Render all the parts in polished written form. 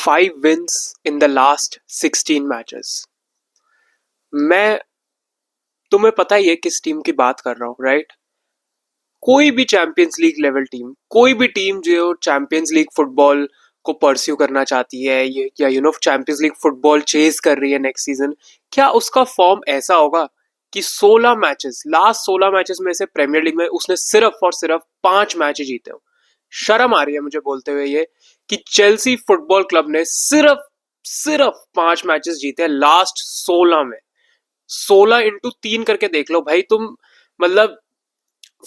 5 wins in the last 16 matches. मैं तुम्हें पता ही है किस टीम की बात कर रहा हूँ, राइट? कोई भी चैंपियंस लीग लेवल टीम, कोई भी टीम जो चैंपियंस लीग फुटबॉल को परस्यू करना चाहती है या चैंपियंस लीग फुटबॉल चेज कर रही है नेक्स्ट सीजन, क्या उसका फॉर्म ऐसा होगा कि 16 मैचेस, लास्ट 16 मैचेस में से प्रीमियर लीग में उसने सिर्फ और सिर्फ 5 मैच जीते हो? शर्म आ रही है मुझे बोलते हुए ये कि चेल्सी फुटबॉल क्लब ने सिर्फ सिर्फ 5 मैचेस जीते हैं लास्ट 16 में। 16 × 3 करके देख लो भाई तुम। मतलब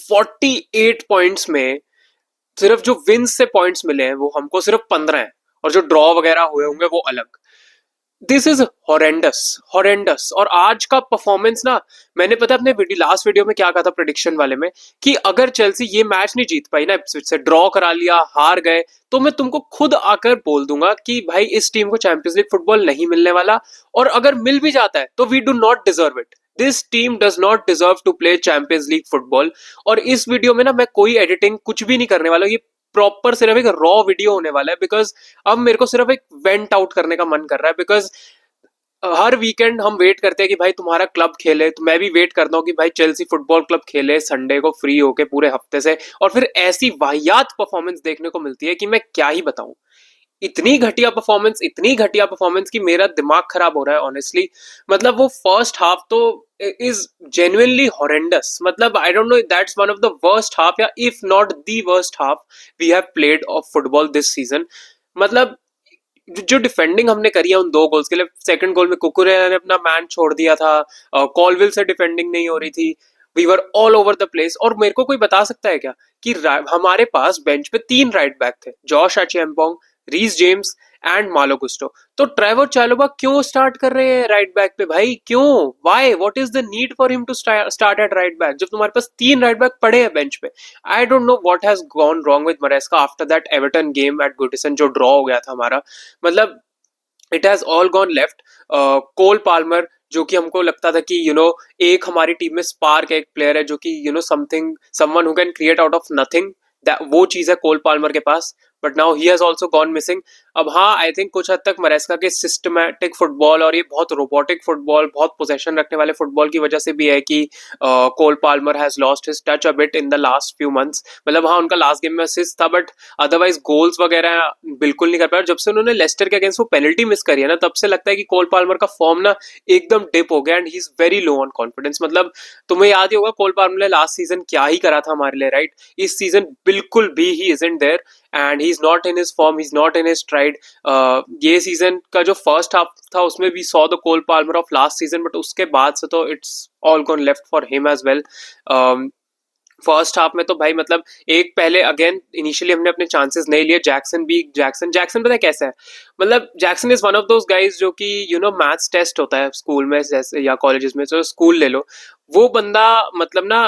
48 पॉइंट्स में सिर्फ जो विंस से पॉइंट्स मिले हैं वो हमको सिर्फ 15 हैं, और जो ड्रॉ वगैरह हुए होंगे वो अलग। This is horrendous, horrendous. और आज का परफॉर्मेंस ना, मैंने पता अपने लास्ट वीडियो में क्या कहा था प्रेडिक्शन वाले में, कि अगर चेल्सी ये मैच नहीं जीत पाई ना, इप्सविच से ड्रॉ करा लिया, हार गए, तो मैं तुमको खुद आकर बोल दूंगा कि भाई इस टीम को चैंपियंस लीग फुटबॉल नहीं मिलने वाला, और अगर मिल भी जाता है तो we do not deserve it. This team does not deserve to play Champions League football. और इस वीडियो में ना मैं कोई एडिटिंग कुछ भी नहीं करने वाला, ये प्रॉपर सिर्फ एक रॉ वीडियो होने वाला है, बिकॉज अब मेरे को सिर्फ एक वेंट आउट करने का मन कर रहा है। बिकॉज हर वीकेंड हम वेट करते हैं कि भाई तुम्हारा क्लब खेले, तो मैं भी वेट करता हूँ कि भाई चेल्सी फुटबॉल क्लब खेले संडे को फ्री होके पूरे हफ्ते से, और फिर ऐसी वाहियात परफॉर्मेंस देखने को मिलती है कि मैं क्या ही बताऊं। इतनी घटिया परफॉर्मेंस, इतनी घटिया परफॉर्मेंस कि मेरा दिमाग खराब हो रहा है ऑनेस्टली। मतलब वो फर्स्ट हाफ तो इज जेन्युइनली हॉरेंडस। मतलब I don't know, that's one of the worst half, या if not the worst half we have played of football this season. मतलब जो डिफेंडिंग हमने करी है उन 2 गोल्स के लिए, सेकंड गोल में कुकुरेला ने अपना मैन छोड़ दिया था, कॉलविल से डिफेंडिंग नहीं हो रही थी, we were all over the place. और मेरे को कोई बता सकता है क्या कि हमारे पास बेंच पे 3 राइट बैक थे, जॉश एचेम्पोंग, रीस जेम्स एंड मालो गुस्टो। तो ट्रेवर चालोबा क्यों स्टार्ट कर रहे हैं राइट बैक पे भाई? क्यों? Why? What is the need for him to start at right back जब तुम्हारे पास 3 राइट बैक पड़े हैं बेंच पे? I don't know what has gone wrong with Maresca after that Everton game at Goodison जो draw हो गया था हमारा। मतलब it has all gone left. Cole Palmer, जो कि हमको लगता था कि एक हमारी टीम में स्पार्क एक प्लेयर है जो कि something, someone who can create out of nothing, वो चीज है कोल पाल्मर के पास, but now he has also gone missing. अब हाँ, आई थिंक कुछ हद तक मरेस्का के सिस्टमैटिक फुटबॉल और ये बहुत रोबोटिक फुटबॉल, बहुत पोजेशन रखने वाले फुटबॉल की वजह से भी है कि Cole Palmer has lost his touch a bit in the last few months. मतलब हाँ, उनका लास्ट गेम में असिस्ट था, बट अदरवाइज गोल्स वगैरह बिल्कुल नहीं कर पाया। जब से उन्होंने लेस्टर के अगेंस्ट वो पेनल्टी मिस करी है ना, तब से लगता है कि कोल पाल्मर का फॉर्म ना एकदम डिप हो गया, and he is very low on confidence. मतलब तुम्हें याद ही होगा कोल पाल्मर ने लास्ट सीजन क्या ही करा था हमारे लिए, राइट? इस सीजन बिल्कुल भी he isn't there, and he is not in his form, he is not in his stride. ये सीजन का जो फर्स्ट हाफ था उसमें भी saw the Cole Palmer of last season, but उसके बाद से तो it's all gone left for him as well. First half में तो भाई मतलब एक पहले अगेन इनिशियली हमने अपने चांसेस नहीं लिए। जैक्सन पता है कैसा है? मतलब Jackson is one of those guys जो कि मैथ्स टेस्ट होता है स्कूल में जैसे या कॉलेजेस में, तो स्कूल ले लो, वो बंदा मतलब ना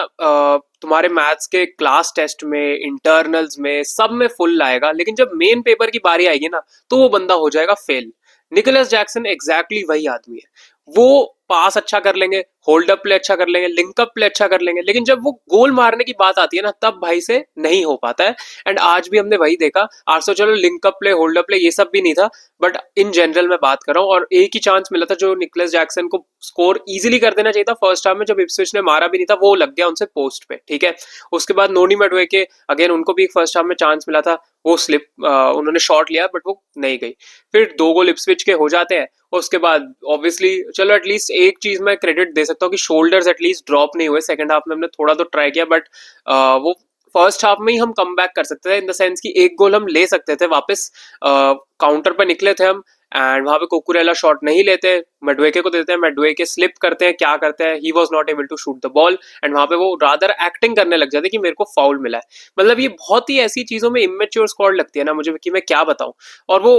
तुम्हारे मैथ्स के क्लास टेस्ट में, इंटरनल्स में, सब में फुल लाएगा, लेकिन जब मेन पेपर की बारी आएगी ना तो वो बंदा हो जाएगा फेल। निकोलस जैक्सन एग्जैक्टली वही आदमी है। वो पास अच्छा कर लेंगे, होल्ड अप प्ले अच्छा कर लेंगे, लिंक अप प्ले अच्छा कर लेंगे, लेकिन जब वो गोल मारने की बात आती है ना, तब भाई से नहीं हो पाता है। एंड आज भी हमने वही देखा। आज तो चलो link up play, hold up play ये सब भी नहीं था, बट इन जनरल मैं बात कर रहा हूँ। और एक ही चांस मिला था जो निकोलस जैक्सन को स्कोर इजीली कर देना चाहिए था फर्स्ट हाफ में, जब इप्सविच ने मारा भी नहीं था, वो लग गया उनसे पोस्ट पे, ठीक है। उसके बाद नोनी मेडुएके, अगेन उनको भी फर्स्ट हाफ में चांस मिला था, वो स्लिप, उन्होंने शॉट लिया बट वो नहीं गई। फिर 2 गोल इप्सविच के हो जाते हैं। उसके बाद ऑब्वियसली चलो एटलीस्ट एक चीज मैं क्रेडिट दे सकता हूँ कि शोल्डर्स एटलीस्ट ड्रॉप नहीं हुए। सेकंड हाफ में हमने थोड़ा तो ट्राई किया, बट वो फर्स्ट हाफ में ही हम कम बैक कर सकते थे, इन द सेंस कि एक गोल हम ले सकते थे वापस। काउंटर पर निकले थे हम, एंड वहां पे कुकुरेला शॉट नहीं लेते, मेडुएके को देते हैं, मेडुएके स्लिप करते हैं, क्या करते हैं, he was not able to shoot the ball, and वहां पे वो रादर एक्टिंग करने लग जाते कि मेरे को फाउल मिला है। मतलब ये बहुत ही ऐसी चीजों में इमेच्योर स्क्वाड लगती है ना मुझे, कि मैं क्या बताऊं। और वो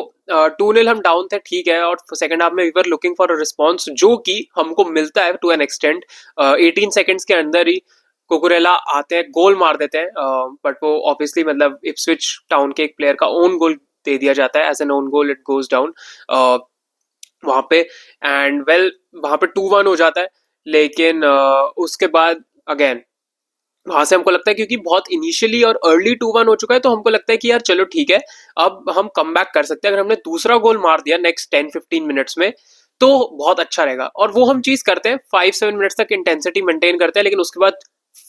2-0 हम डाउन थे, ठीक है, और सेकंड हाफ में we were looking for a response, जो कि हमको मिलता है टू एन एक्सटेंट। 18 सेकेंड्स के अंदर ही कुकुरेला आते हैं, गोल मार देते हैं, बट वो ऑब्वियसली मतलब इप्सविच टाउन के एक प्लेयर का ओन गोल दे दिया जाता है, as an own goal it goes down वहां पे। एंड वेल वहां पे 2-1 हो जाता है, लेकिन उसके बाद अगेन वहां से हमको लगता है क्योंकि बहुत इनिशियली और अर्ली 2-1 हो चुका है, तो हमको लगता है कि यार चलो ठीक है, अब हम कम बैक कर सकते हैं। अगर हमने दूसरा गोल मार दिया नेक्स्ट 10-15 मिनट्स में तो बहुत अच्छा रहेगा, और वो हम चीज करते हैं 5-7 मिनट्स तक इंटेंसिटी मेंटेन करते हैं, लेकिन उसके बाद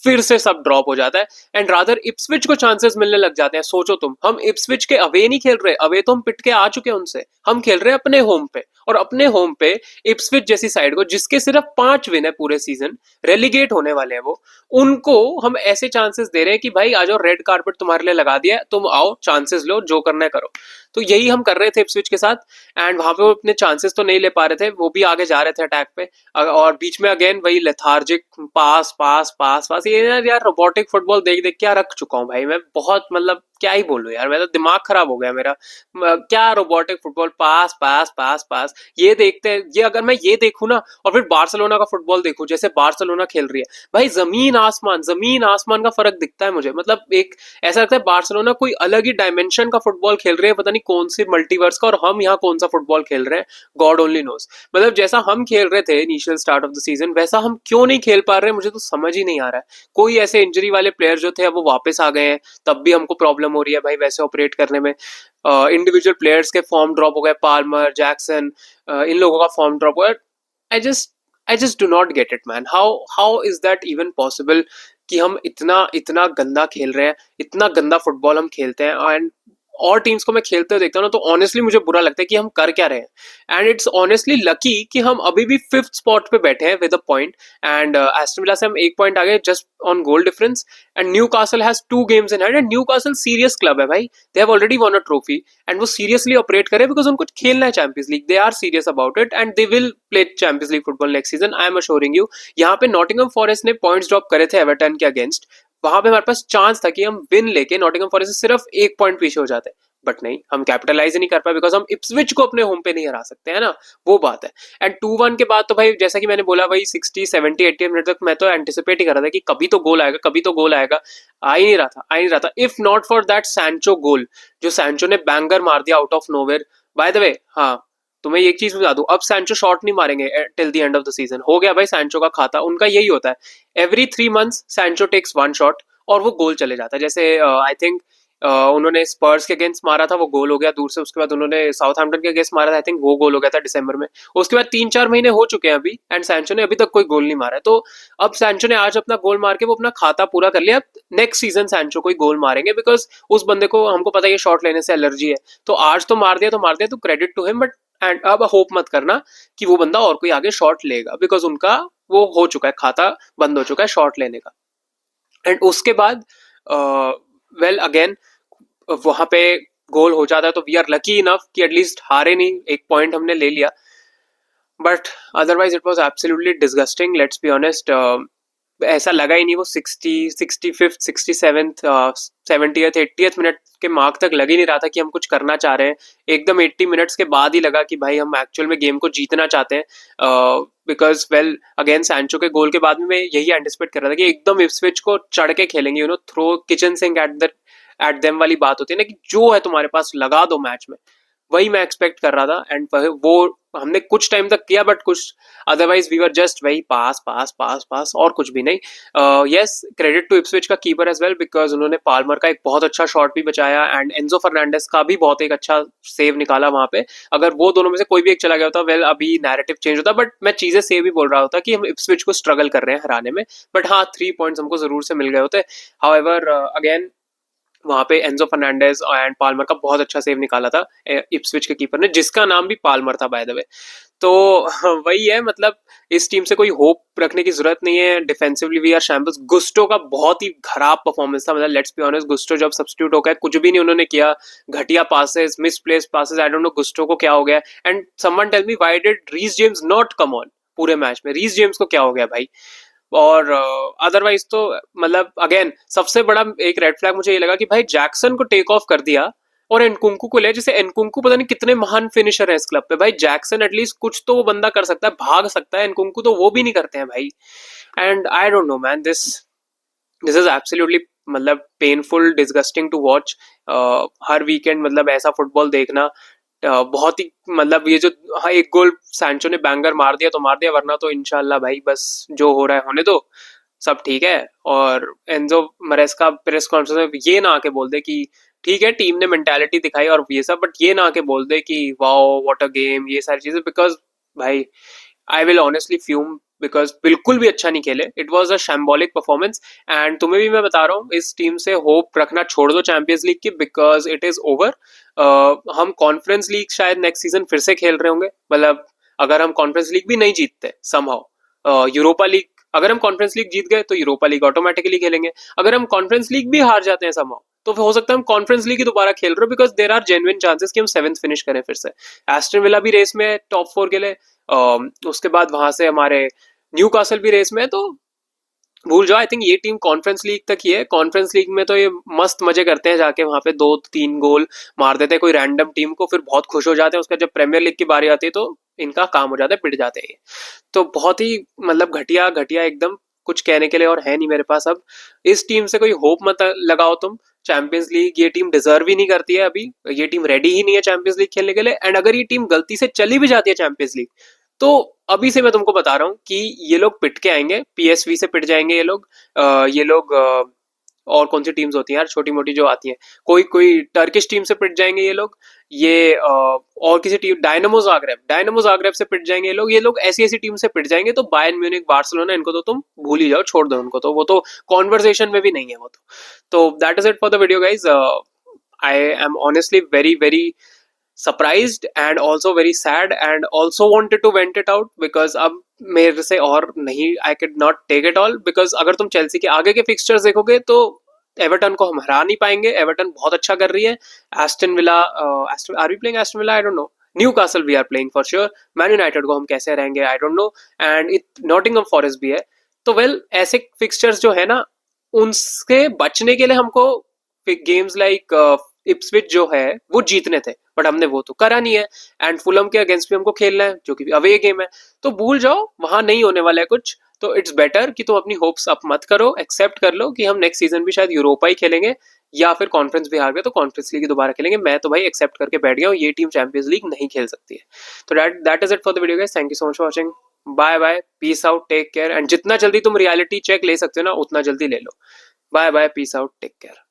फिर से सब ड्रॉप हो जाता है एंड रादर इप्सविच को चांसेस मिलने लग जाते हैं। सोचो तुम, हम इप्सविच के अवे नहीं खेल रहे, अवे तो हम पिट के आ चुके हैं उनसे, हम खेल रहे हैं अपने होम पे, और अपने होम पे इप्सविच जैसी साइड को जिसके सिर्फ 5 विन है पूरे सीजन, रेलीगेट होने वाले हैं वो, उनको हम ऐसे चांसेस दे रहे हैं कि भाई आ जाओ, रेड कारपेट तुम्हारे लिए लगा दिया है, तुम आओ चांसेस लो, जो करना है करो। तो यही हम कर रहे थे इप्सविच के साथ, एंड वहां पे वो अपने चांसेस तो नहीं ले पा रहे थे, वो भी आगे जा रहे थे अटैक पे, और बीच में अगेन वही लेथार्जिक पास पास पास पास, ये यार रोबोटिक फुटबॉल देख देख के रख चुका हूँ भाई मैं, बहुत मतलब क्या ही बोलूं यार, मेरा दिमाग खराब हो गया मेरा। क्या रोबोटिक फुटबॉल, पास पास पास पास, ये देखते हैं, ये अगर मैं ये देखूं ना और फिर बार्सिलोना का फुटबॉल देखूं जैसे बार्सिलोना खेल रही है, भाई जमीन आसमान का फर्क दिखता है मुझे। मतलब एक ऐसा लगता है बार्सिलोना कोई अलग ही डायमेंशन का फुटबॉल खेल रहे हैं, पता नहीं कौन सी मल्टीवर्स का, और हम यहाँ कौन सा फुटबॉल खेल रहे हैं, गॉड ओनली नोस। मतलब जैसा हम खेल रहे थे initial start of the season, वैसा हम क्यों नहीं खेल पा रहे हैं, मुझे तो समझ ही नहीं आ रहा है। कोई ऐसे इंजरी वाले प्लेयर जो थे अब वो वापस आ गए हैं, तब भी हमको प्रॉब्लम हो रही है भाई वैसे ऑपरेट करने में। इंडिविजुअल प्लेयर्स के फॉर्म ड्रॉप हो गए, पाल्मर, जैक्सन, इन लोगों का फॉर्म ड्रॉप हो गया। I just I just do not get it man, how is that even possible कि हम इतना इतना गंदा खेल रहे हैं, इतना गंदा फुटबॉल हम खेलते हैं, एंड और टीम्स को मैं खेलते हुए देखता हूँ ना, तो ऑनेस्टली मुझे बुरा लगता है कि हम कर क्या रहे हैं। एंड इट्स ऑनेस्टली लकी कि हम अभी भी 5th स्पॉट पे बैठे हैं with a point, and Aston Villa से हम 1 पॉइंट आगे just on goal difference, and Newcastle has 2 games in hand, and Newcastle serious club है भाई, they have already won a trophy, and वो seriously operate करे because उनको खेलना है Champions League, they are serious about it and they will play Champions League football next season, I am assuring you. यहाँ पे Nottingham forest ने points drop करे थे एवर्टन के अगेंस्ट, वहां पे हमारे पास चांस था कि हम विन लेके नॉटिंघम फॉरेस्ट से सिर्फ 1 पॉइंट पीछे हो जाते, बट नहीं, हम कैपिटलाइज नहीं कर पाए बिकॉज हम इप्सविच को अपने होम पे नहीं हरा सकते है ना, वो बात है। एंड 2-1 के बाद तो भाई जैसा कि मैंने बोला, भाई 60 70 80 मिनट तक मैं तो एंटिसिपेट ही कर रहा था कि कभी तो गोल आएगा, कभी तो गोल आएगा। आ ही नहीं रहा था, if not for that Sancho goal, जो सैंचो ने बैंगर मार दिया out of nowhere. By the way, हाँ, तुम्हें एक चीज बता दूं, अब सैंचो शॉट नहीं मारेंगे till the end of the season, हो गया भाई सैंचो का खाता, उनका यही होता है, every 3 months Sancho takes 1 shot और वो गोल चले जाता है। जैसे आई थिंक उन्होंने स्पर्स के अगेंस्ट मारा था, वो गोल हो गया दूर से, उसके बाद उन्होंने साउथहैम्पटन के अगेंस्ट मारा था, आई थिंक वो गोल हो गया था दिसंबर में। उसके बाद 3-4 महीने हो चुके हैं अभी, एंड सैंचो ने अभी तक कोई गोल नहीं मारा है। तो अब सैंचो ने आज अपना गोल मार के वो अपना खाता पूरा कर लिया, अब नेक्स्ट सीजन सैंचो कोई गोल मारेंगे बिकॉज उस बंदे को, हमको पता है ये शॉट लेने से एलर्जी है, तो आज तो मार दिया तो मार दिया, तो credit to him, but and अब होप मत करना कि वो बंदा और कोई आगे शॉट लेगा, बिकॉज उनका वो हो चुका है, खाता बंद हो चुका है शॉट लेने का। एंड उसके बाद वेल अगेन वहां पे गोल हो जाता है, तो वी आर लकी इनफ कि एटलीस्ट हारे नहीं, 1 पॉइंट हमने ले लिया, but otherwise it was absolutely disgusting, let's be honest. ऐसा लगा ही नहीं, वो 65th 67th 70th 80th minute के मार्क तक लग ही नहीं रहा था कि हम कुछ करना चाह रहे हैं। एकदम 80 मिनट्स के बाद ही लगा कि भाई हम एक्चुअल में गेम को जीतना चाहते हैं, बिकॉज वेल अगेन सैंचो के गोल के बाद में मैं यही एंटिसिपेट कर रहा था कि एकदम इप्सविच को चढ़ के खेलेंगे, you know, throw kitchen sink at them वाली बात होती है ना, कि जो है तुम्हारे पास लगा दो मैच में, वही मैं एक्सपेक्ट कर रहा था। एंड वो हमने कुछ टाइम तक किया, बट कुछ अदरवाइज वी वर जस्ट वही पास पास पास पास और कुछ भी नहीं। यस, क्रेडिट टू इप्सविच का कीपर एज वेल, बिकॉज उन्होंने पाल्मर का एक बहुत अच्छा शॉट भी बचाया, एंड एंजो फर्नांडिस का भी बहुत एक अच्छा सेव निकाला वहां पे। अगर वो दोनों में से कोई भी एक चला गया होता, वेल अभी नैरेटिव चेंज होता, बट मैं चीजें सेव भी बोल रहा होता कि हम इप्सविच को स्ट्रगल कर रहे हैं हराने में, बट हाँ 3 पॉइंट्स हमको जरूर से मिल गए होते। हाउएवर अगेन वहां पे एंजो फर्नांडिस एंड पाल्मर का बहुत अच्छा सेव निकाला था इप्सविच के कीपर ने, जिसका नाम भी पाल्मर था बाय द वे। तो वही है, मतलब इस टीम से कोई होप रखने की जरूरत नहीं है, defensively we are shambles. Gusto का बहुत ही खराब परफॉर्मेंस था, मतलब लेट्स बी ऑनेस्ट, गुस्टो जब सब्स्टिट्यूट हो गया कुछ भी नहीं उन्होंने किया, घटिया passes, misplaced passes, I don't know Gusto को क्या हो गया। And someone tell me why did Reece James not come on पूरे मैच में, रीस जेम्स को क्या हो गया भाई। और अदरवाइज तो मतलब अगेन सबसे बड़ा एक रेड फ्लैग मुझे ये लगा कि भाई जैक्सन को टेक ऑफ कर दिया और एनकुंकू को ले, जैसे एनकुंकू पता नहीं कितने महान फिनिशर है इस क्लब पे, भाई जैक्सन एटलीस्ट कुछ तो वो बंदा कर सकता है, भाग सकता है, एनकुंकू तो वो भी नहीं करते हैं भाई। And I don't know man, this this is absolutely मतलब पेनफुल, डिस्गस्टिंग टू वॉच। हर वीकेंड मतलब ऐसा फुटबॉल देखना बहुत ही मतलब ये जो, हाँ, एक गोल सैंचो ने बैंगर मार दिया तो मार दिया, वरना तो इंशाल्लाह भाई बस जो हो रहा है होने दो, सब ठीक है। और एंजो मरेस्का प्रेस कॉन्फ्रेंस में ये ना आके बोल दे कि ठीक है टीम ने मेंटालिटी दिखाई और ये सब, बट ये ना आके बोल दे कि वाओ व्हाट अ गेम, ये सारी चीजें। बिकॉज भाई I will honestly fume, because बिल्कुल भी अच्छा नहीं खेले। It was a shambolic performance. And तुम्हें भी मैं बता रहा हूँ, इस टीम से होप रखना छोड़ दो चैंपियंस लीग की, बिकॉज इट इज ओवर। हम कॉन्फ्रेंस लीग शायद नेक्स्ट सीजन फिर से खेल रहे होंगे, मतलब अगर हम कॉन्फ्रेंस लीग भी नहीं जीतते समहाउ, यूरोपा लीग, अगर हम कॉन्फ्रेंस लीग जीत गए तो यूरोपा लीग ऑटोमेटिकली खेलेंगे। अगर हम कॉन्फ्रेंस लीग भी हार जाते हैं समहाउ, तो हो सकता है हम कॉन्फ्रेंस लीग ही दोबारा खेल रहे हो, because there are genuine chances कि हम सेवेंथ फिनिश करें फिर से। एस्टन विला भी रेस में टॉप 4 के लिए, उसके बाद वहां से हमारे न्यू कासल भी रेस में है। तो भूल जाओ, आई थिंक ये टीम कॉन्फ्रेंस लीग तक ही है। कॉन्फ्रेंस लीग में तो ये मस्त मजे करते हैं, जाके वहां पे 2-3 गोल मार देते हैं कोई रैंडम टीम को, फिर बहुत खुश हो जाते हैं। उसका जब प्रीमियर लीग की बारी आती है तो इनका काम हो जाता है, पिट जाते हैं। तो बहुत ही मतलब घटिया घटिया एकदम, कुछ कहने के लिए और है नहीं मेरे पास अब। इस टीम से कोई होप मत लगाओ तुम। चैंपियंस लीग ये टीम डिजर्व ही नहीं करती है अभी, ये टीम रेडी ही नहीं है चैंपियंस लीग खेलने के लिए। एंड अगर ये टीम गलती से चली भी जाती है चैंपियंस लीग, तो अभी से मैं तुमको बता रहा हूँ कि ये लोग पिट के आएंगे, पीएसवी से पिट जाएंगे ये लोग। ये लोग और कौन सी टीम्स होती हैं यार छोटी मोटी जो आती हैं, कोई कोई टर्किश टीम से पिट जाएंगे ये लोग। ये और किसी टीम, डायनामो जाग्रेब से पिट जाएंगे ये लोग। ये लोग ऐसी ऐसी टीम से पिट जाएंगे। तो बायर्न म्यूनिख, बार्सिलोना, इनको तो तुम भूल ही जाओ, छोड़ दो उनको, तो वो तो कॉन्वर्सेशन में भी नहीं है वो तो that is it for the video guys. I am honestly very very surprised and also very sad and also wanted to vent it out, because अब मेरे से और नहीं, I could not take it all। because अगर तुम Chelsea के आगे के फिक्सचर्स देखोगे तो एवर्टन को हम हरा नहीं पाएंगे। एवर्टन बहुत अच्छा कर रही है। Aston Villa, are we playing Aston Villa, I don't know. Newcastle we are playing for sure. Man United को हम कैसे रहेंगे I don't know. And Nottingham Forest भी है। तो वेल ऐसे फिक्सचर्स जो है ना, उनसे बचने के लिए हमको गेम्स लाइक इप्सविच जो है वो जीतने थे, बट हमने वो तो करा नहीं है। एंड फुलम के अगेंस्ट भी हमको खेलना है, जो कि अवे गेम है। तो भूल जाओ, वहां नहीं होने वाला है कुछ। तो इट्स बेटर कि तुम अपनी होप्स अप मत करो, एक्सेप्ट कर लो कि हम नेक्स्ट सीजन भी शायद यूरोपा ही खेलेंगे, या फिर कॉन्फ्रेंस भी हार गए तो कॉन्फ्रेंस लीग दोबारा खेलेंगे। मैं तो भाई एक्सेप्ट करके बैठ गया हूँ, ये टीम चैंपियंस लीग नहीं खेल सकती है। तो that is it for the video guys. Thank you so much for watching. Bye bye, peace out, take care. And जितना जल्दी तुम रियलिटी चेक ले सकते हो ना, उतना जल्दी ले लो। Bye bye, peace out, take care.